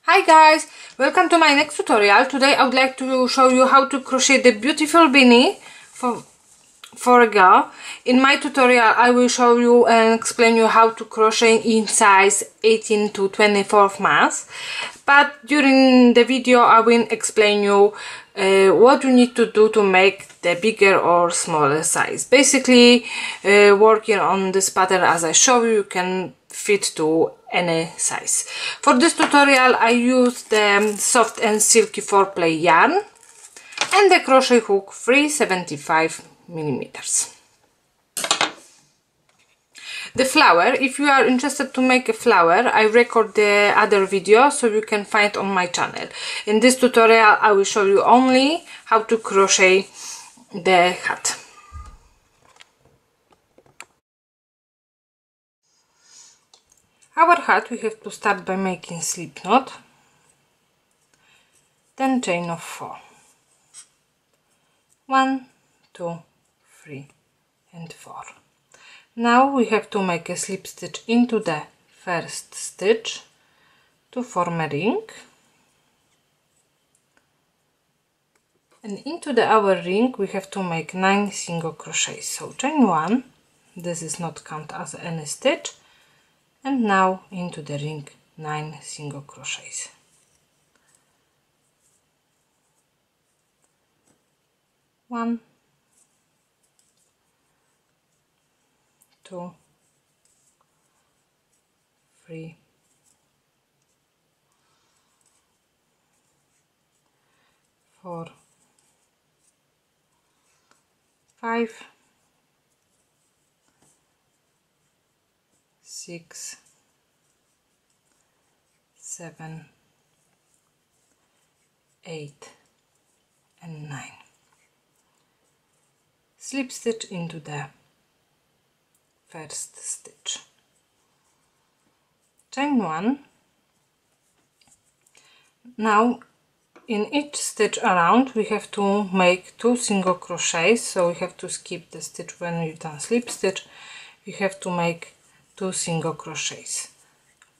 Hi guys, welcome to my next tutorial. Today I would like to show you how to crochet the beautiful beanie for a girl. In my tutorial I will show you and explain you how to crochet in size 18 to 24 months, but during the video I will explain you what you need to do to make the bigger or smaller size. Basically, working on this pattern as I show you, you can fit to any size. For this tutorial I use the soft and silky 4-play yarn and the crochet hook 375 millimeters. The flower, if you are interested to make a flower, I record the other video so you can find on my channel. In this tutorial I will show you only how to crochet the hat. Our hat we have to start by making slip knot, then chain of 4. 1, 2, 3 and 4. Now we have to make a slip stitch into the first stitch to form a ring, and into our ring we have to make 9 single crochets. So chain 1, this is not count as any stitch, and now into the ring 9 single crochets. 1, 2, 3, 4, 5, 6, 7, 8 and 9. Slip stitch into the first stitch. Chain 1. Now in each stitch around we have to make 2 single crochets, so we have to skip the stitch when we've done slip stitch. We have to make 2 single crochets.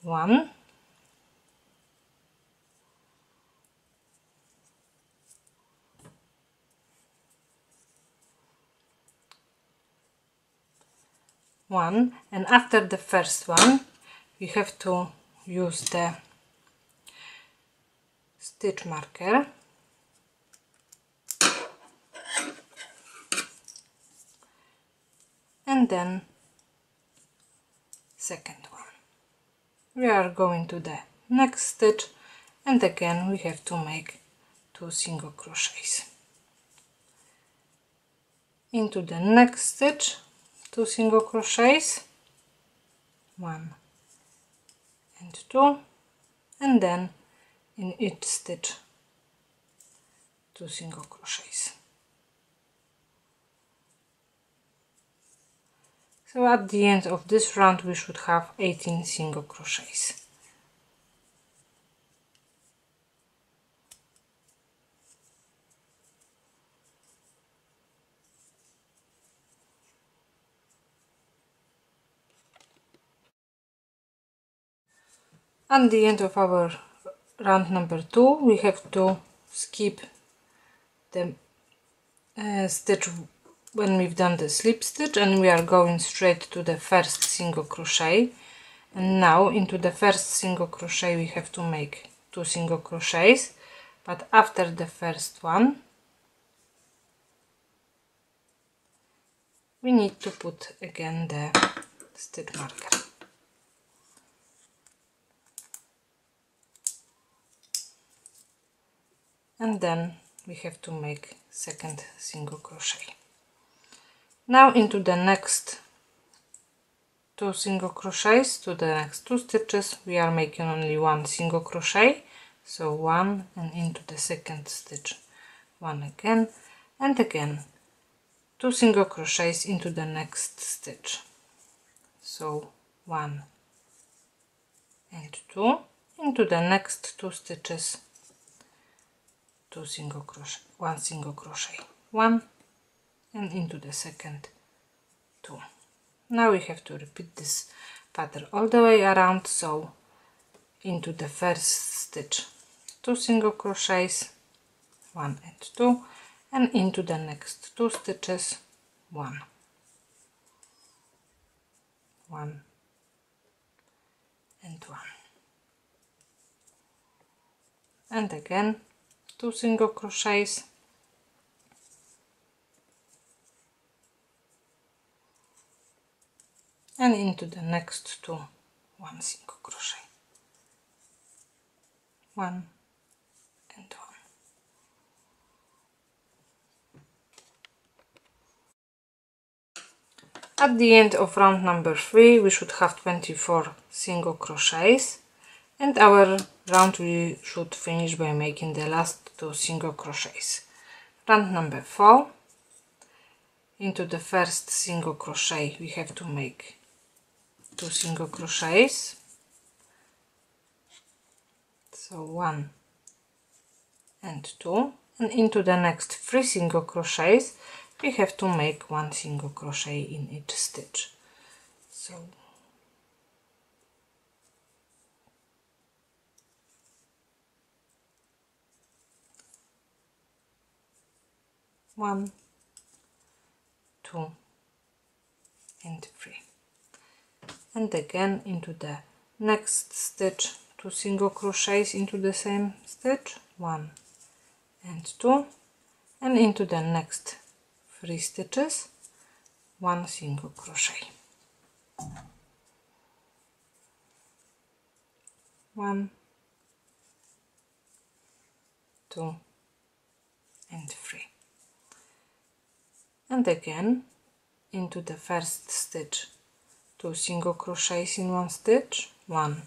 1, 1, and after the first one we have to use the stitch marker and then second one. We are going to the next stitch and again we have to make 2 single crochets. Into the next stitch 2 single crochets, 1 and 2, and then in each stitch 2 single crochets. So at the end of this round we should have 18 single crochets. At the end of our round number 2 we have to skip the stitch when we've done the slip stitch, and we are going straight to the first single crochet. And now into the first single crochet we have to make 2 single crochets, but after the first one we need to put again the stitch marker. And then we have to make second single crochet. Now into the next 2 single crochets, to the next 2 stitches we are making only 1 single crochet, so 1, and into the second stitch 1 again, and again 2 single crochets into the next stitch, so 1 and 2, into the next 2 stitches 2 single crochet, 1 single crochet, 1, and into the second 2. Now we have to repeat this pattern all the way around, so into the first stitch 2 single crochets, 1 and 2, and into the next 2 stitches, 1 and 1, and again 2 single crochets, and into the next 2 1 single crochet, 1 and 1. At the end of round number 3 we should have 24 single crochets, and our round we should finish by making the last 2 single crochets. Round number 4, into the first single crochet we have to make 2 single crochets, so 1 and 2, and into the next 3 single crochets we have to make 1 single crochet in each stitch. So 1, 2 and 3, and again into the next stitch 2 single crochets into the same stitch, 1 and 2, and into the next 3 stitches 1 single crochet, 1, 2 and 3, and again into the first stitch 2 single crochets in one stitch, 1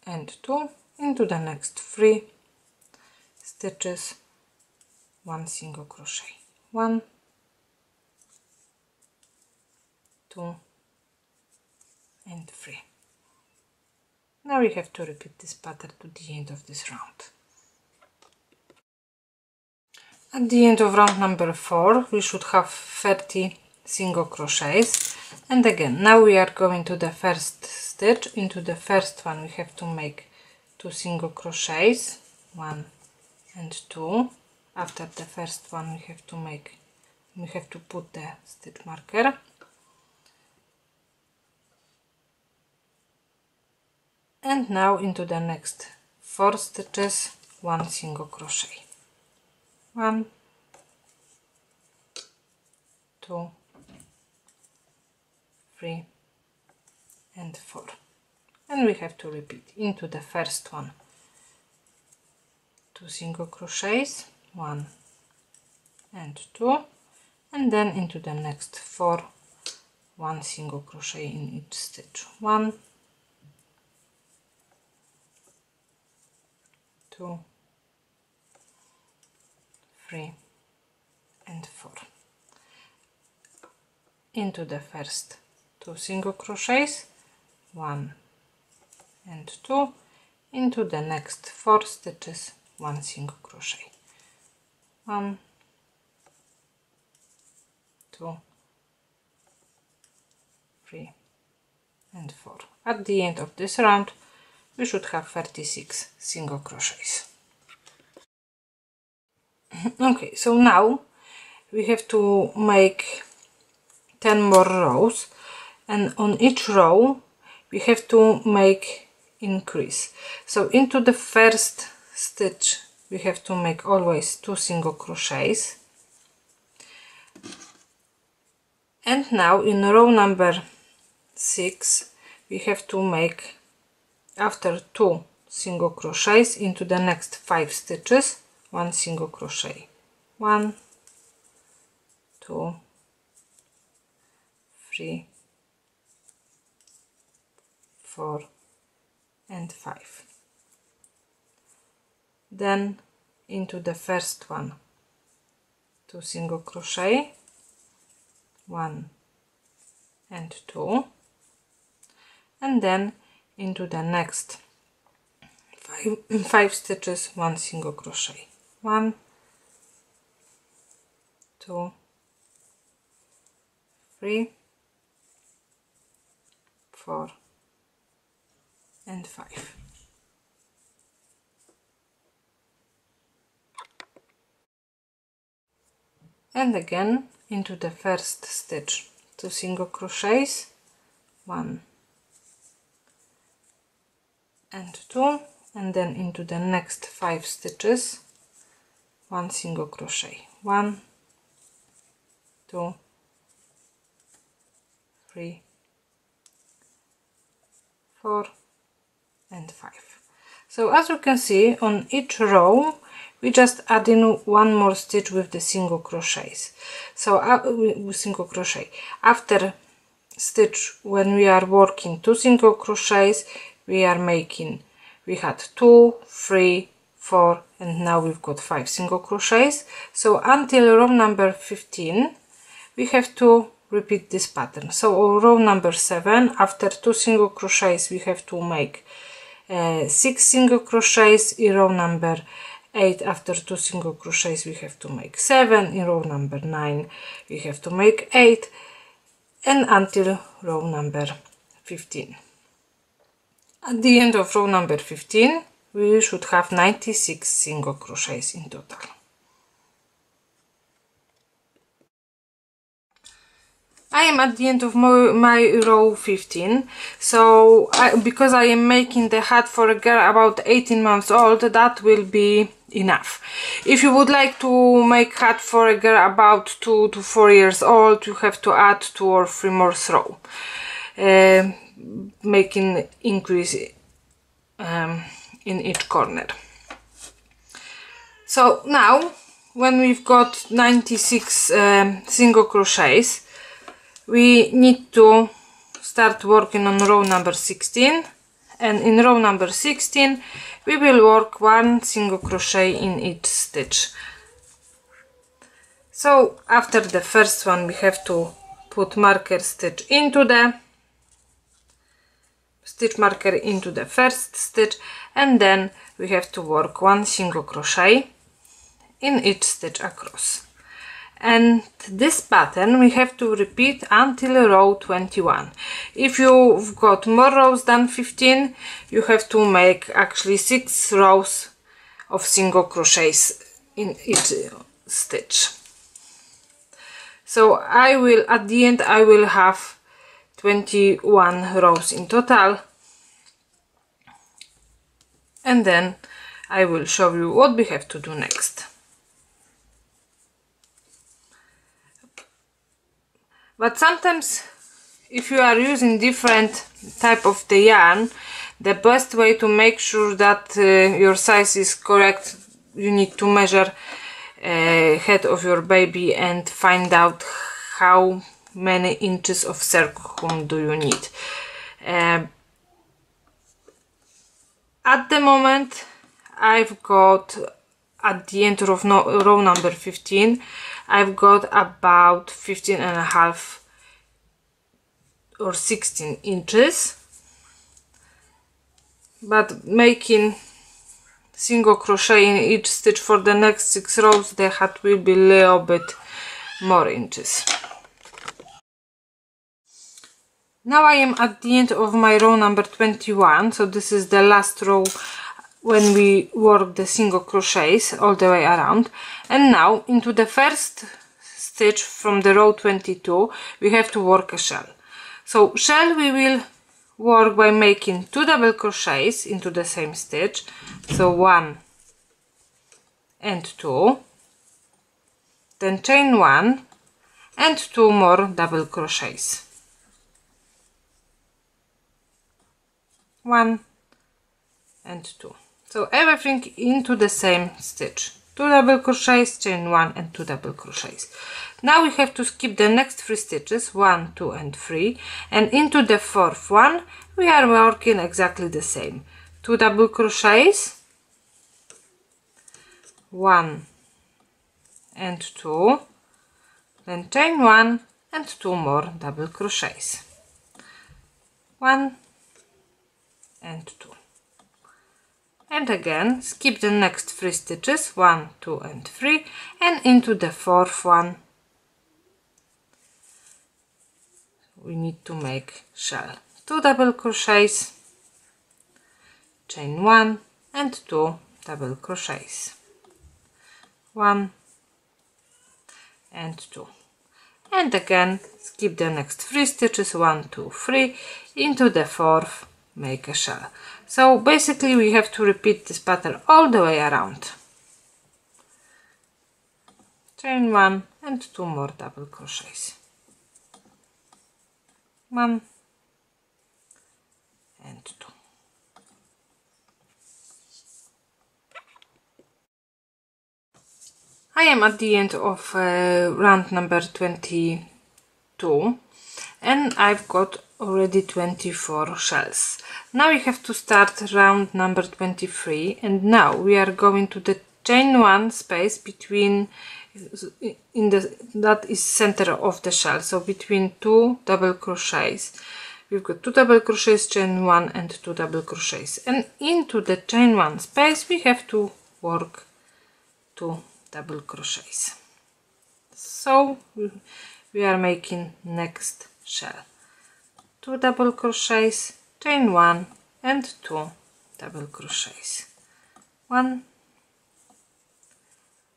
and 2, into the next 3 stitches 1 single crochet, 1, 2 and 3. Now we have to repeat this pattern to the end of this round. At the end of round number 4 we should have 30 single crochets, and again now we are going to the first stitch. Into the first one we have to make 2 single crochets, 1 and 2. After the first one we have to put the stitch marker, and now into the next 4 stitches 1 single crochet, 1, 2, 3 and 4, and we have to repeat. Into the first one 2 single crochets, 1 and 2, and then into the next 4 1 single crochet in each stitch, 1, 2, 3 and 4. Into the first 2 single crochets, 1 and 2, into the next 4 stitches 1 single crochet, 1, 2, 3 and 4. At the end of this round we should have 36 single crochets. Okay, so now we have to make 10 more rows, and on each row we have to make increase. So into the first stitch we have to make always 2 single crochets, and now in row number 6 we have to make, after 2 single crochets into the next 5 stitches 1 single crochet, 1, 2, 3, 4 and 5. Then into the first one 2 single crochet, 1 and 2, and then into the next 5 stitches 1 single crochet, 1, 2, 3, 4 and 5. And again into the first stitch 2 single crochets, 1 and 2, and then into the next 5 stitches 1 single crochet, 1, 2, 3, 4 and 5. So as you can see, on each row we just add in one more stitch with the single crochets. So with single crochet after stitch, when we are working 2 single crochets, we had 2, 3, 4 and now we've got 5 single crochets. So until row number 15 we have to repeat this pattern. So row number 7, after 2 single crochets we have to make 6 single crochets. In row number 8, after 2 single crochets we have to make 7. In row number 9 we have to make 8, and until row number 15. At the end of row number 15 we should have 96 single crochets in total. I am at the end of my row 15, so because I am making the hat for a girl about 18 months old, that will be enough. If you would like to make hat for a girl about 2 to 4 years old, you have to add 2 or 3 more rows, making increase in each corner. So now when we've got 96 single crochets, we need to start working on row number 16, and in row number 16 we will work 1 single crochet in each stitch. So after the first one we have to put marker stitch into the stitch marker into the first stitch, and then we have to work 1 single crochet in each stitch across. And this pattern we have to repeat until row 21. If you've got more rows than 15, you have to make actually 6 rows of single crochets in each stitch. So at the end I will have 21 rows in total, and then I will show you what we have to do next. But sometimes if you are using different type of the yarn, the best way to make sure that your size is correct, you need to measure head of your baby and find out how many inches of circum do you need. At the moment I've got, at the end of row number 15, I've got about 15.5 or 16 inches, but making single crochet in each stitch for the next 6 rows, the hat will be a little bit more inches. Now I am at the end of my row number 21, so this is the last row when we work the single crochets all the way around. And now into the first stitch from the row 22 we have to work a shell. So shell we will work by making 2 double crochets into the same stitch, so 1 and 2, then chain 1 and 2 more double crochets, 1 and 2. So everything into the same stitch, 2 double crochets, chain 1 and 2 double crochets. Now we have to skip the next 3 stitches, 1, 2 and 3, and into the 4th one we are working exactly the same, 2 double crochets, 1 and 2, then chain 1 and 2 more double crochets, 1 and 2. And again skip the next 3 stitches, 1, 2 and 3, and into the 4th one we need to make shell, 2 double crochets, chain 1 and 2 double crochets, 1 and 2, and again skip the next 3 stitches, 1, 2, 3, into the 4th make a shell. So basically we have to repeat this pattern all the way around. Chain 1 and 2 more double crochets, 1 and 2. I am at the end of round number 22 and I've got already 24 shells. Now we have to start round number 23, and now we are going to the chain 1 space between that is center of the shell, so between 2 double crochets. We've got 2 double crochets, chain 1 and 2 double crochets, and into the chain 1 space we have to work 2 double crochets. So we are making next shell, 2 double crochets, chain 1 and 2 double crochets, 1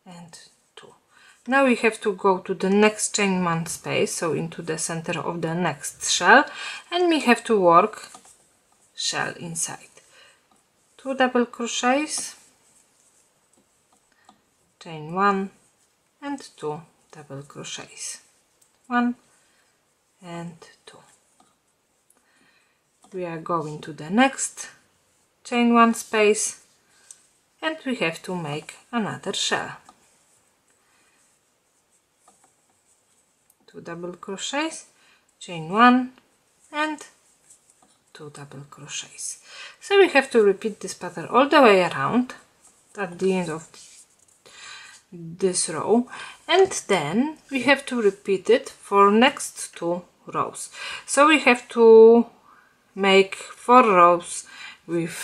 and 2. Now we have to go to the next chain 1 space, so into the center of the next shell, and we have to work shell inside, 2 double crochets, chain 1 and 2 double crochets, 1 and 2. We are going to the next chain 1 space and we have to make another shell, 2 double crochets, chain 1 and 2 double crochets. So we have to repeat this pattern all the way around at the end of this row, and then we have to repeat it for next 2 rows. So we have to make 4 rows with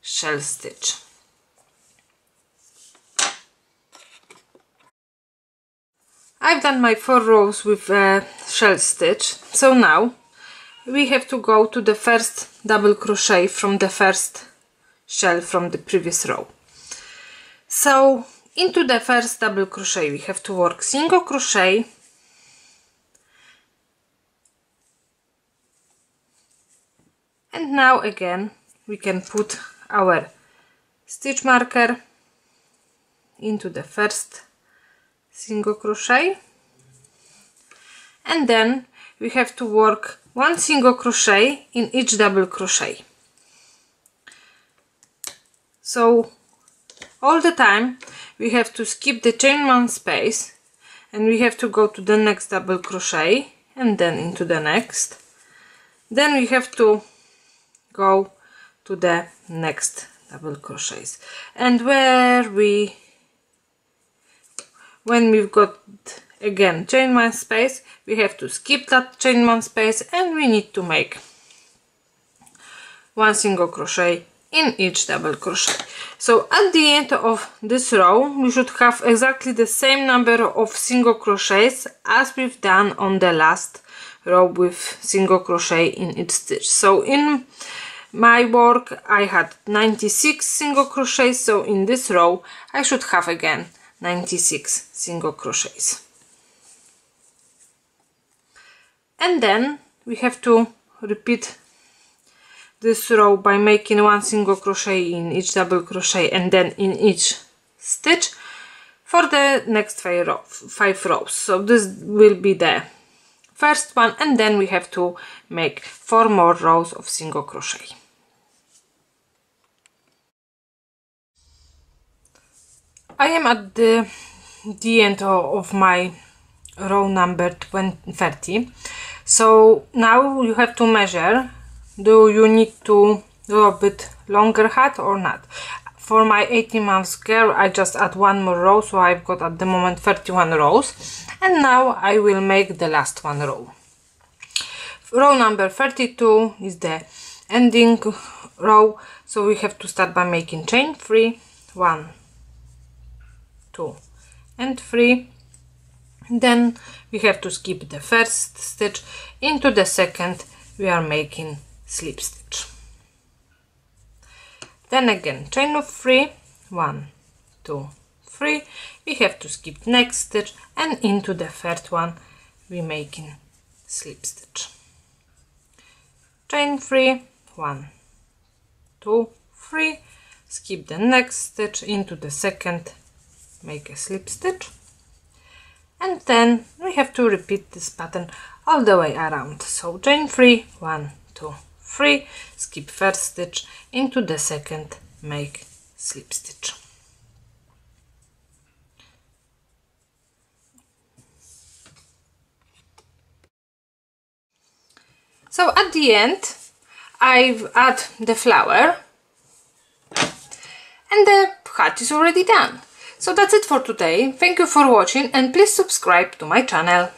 shell stitch. I've done my 4 rows with shell stitch, so now we have to go to the first double crochet from the first shell from the previous row. So into the first double crochet we have to work single crochet, and now again we can put our stitch marker into the first single crochet, and then we have to work 1 single crochet in each double crochet. So all the time we have to skip the chain 1 space and we have to go to the next double crochet and then into the next. Then we have to go to the next double crochets, and when we've got again chain 1 space, we have to skip that chain 1 space and we need to make 1 single crochet in each double crochet. So at the end of this row we should have exactly the same number of single crochets as we've done on the last row with single crochet in each stitch. So in my work I had 96 single crochets, so in this row I should have again 96 single crochets. And then we have to repeat this row by making 1 single crochet in each double crochet and then in each stitch for the next 5 rows. So this will be the first one, and then we have to make 4 more rows of single crochet. I am at the end of my row number 30. So now you have to measure. Do you need to do a bit longer hat or not? For my 18 months girl I just add 1 more row, so I've got at the moment 31 rows, and now I will make the last 1 row. Row number 32 is the ending row, so we have to start by making chain 3, 1, 2 and 3. Then we have to skip the first stitch. Into the second we are making slip stitch. then again chain of 3, 1, 2, 3, we have to skip next stitch, and into the third one we making slip stitch. Chain 3, 1, 2, 3, skip the next stitch, into the second, make a slip stitch, and then we have to repeat this pattern all the way around. So chain 3, 1, 2, 3, skip first stitch, into the second, make slip stitch. So at the end I've added the flower and the hat is already done. So that's it for today. Thank you for watching and please subscribe to my channel.